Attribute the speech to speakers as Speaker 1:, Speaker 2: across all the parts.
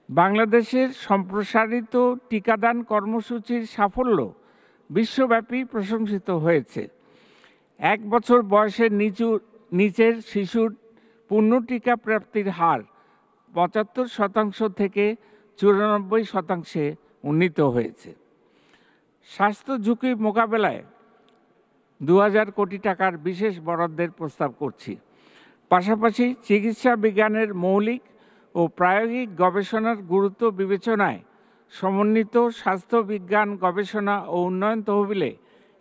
Speaker 1: বাংলাদেশের সম্প্রসারিত টিকাদান কর্মসূচির সাফল্য বিশ্বব্যাপী প্রশংসিত হয়েছে। 1 বছর বয়সের নিচের শিশুর পূর্ণ টিকা প্রাপ্তির হার 75% থেকে 94%-এ উন্নীত হয়েছে। স্বাস্থ্য ঝুঁকি মোকাবেলায় 2000 কোটি টাকার বিশেষ বরাদ্দের প্রস্তাব করছি। পাশাপাশি চিকিৎসা বিজ্ঞানের মৌলিক ও প্রায়োগিক গবেষণার গুরুত্ব বিবেচনায় সমন্বিত স্বাস্থ্য বিজ্ঞান গবেষণা ও উন্নয়ন তহবিলে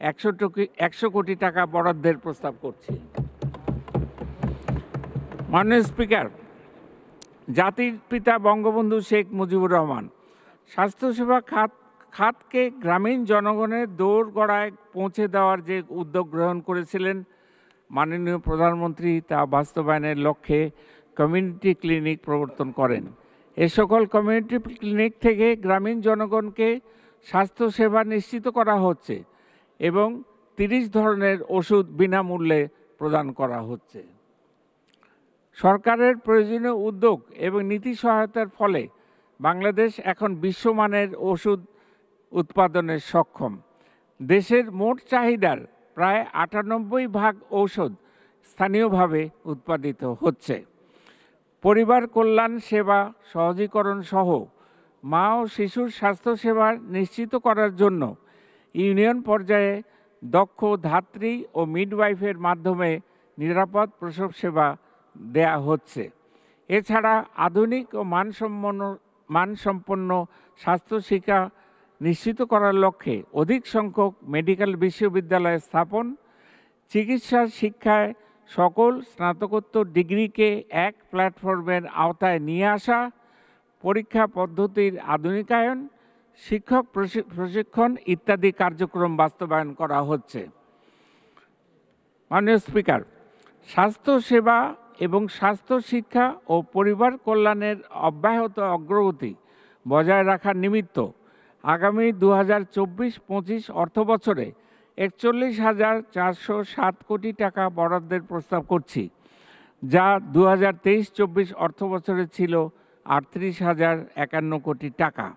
Speaker 1: 100 কোটি টাকা বরাদ্দের প্রস্তাব করছি। মাননীয় স্পিকার, জাতির পিতা বঙ্গবন্ধু শেখ মুজিবুর রহমান স্বাস্থ্যসেবা খাতকে গ্রামীণ জনগণের দোরগোড়ায় পৌঁছে দেওয়ার যে উদ্যোগ গ্রহণ করেছিলেন, মাননীয় প্রধানমন্ত্রী তা বাস্তবায়নের লক্ষ্যে কমিউনিটি ক্লিনিক প্রবর্তন করেন। এ সকল কমিউনিটি ক্লিনিক থেকে গ্রামীণ জনগণকে স্বাস্থ্যসেবা নিশ্চিত করা হচ্ছে এবং 30 ধরনের ওষুধ বিনামূল্যে প্রদান করা হচ্ছে। সরকারের প্রয়োজনীয় উদ্যোগ এবং নীতি সহায়তার ফলে বাংলাদেশ এখন বিশ্বমানের ওষুধ উৎপাদনে সক্ষম। দেশের মোট চাহিদার প্রায় 98% ঔষধ স্থানীয়ভাবে উৎপাদিত হচ্ছে। পরিবার কল্যাণ সেবা সহজীকরণ সহ মা ও শিশুর স্বাস্থ্যসেবা নিশ্চিত করার জন্য ইউনিয়ন পর্যায়ে দক্ষ ধাত্রী ও মিডওয়াইফের মাধ্যমে নিরাপদ প্রসব সেবা দেয়া হচ্ছে। এছাড়া আধুনিক ও মানসম্পন্ন স্বাস্থ্যশিক্ষা নিশ্চিত করার লক্ষ্যে অধিক সংখ্যক মেডিকেল বিশ্ববিদ্যালয় স্থাপন, চিকিৎসা শিক্ষায় সকল স্নাতকোত্তর ডিগ্রিকে এক প্ল্যাটফর্মের আওতায় নিয়ে আসা, পরীক্ষা পদ্ধতির আধুনিকায়ন, শিক্ষক প্রশিক্ষণ ইত্যাদি কার্যক্রম বাস্তবায়ন করা হচ্ছে। মাননীয় স্পিকার, স্বাস্থ্যসেবা এবং স্বাস্থ্য শিক্ষা ও পরিবার কল্যাণের অব্যাহত অগ্রগতি বজায় রাখার নিমিত্ত আগামী 2024-25 অর্থবছরে 41,407 কোটি টাকা বরাদ্দের প্রস্তাব করছি, যা 2023-24 অর্থবছরে ছিল 38,051 কোটি টাকা।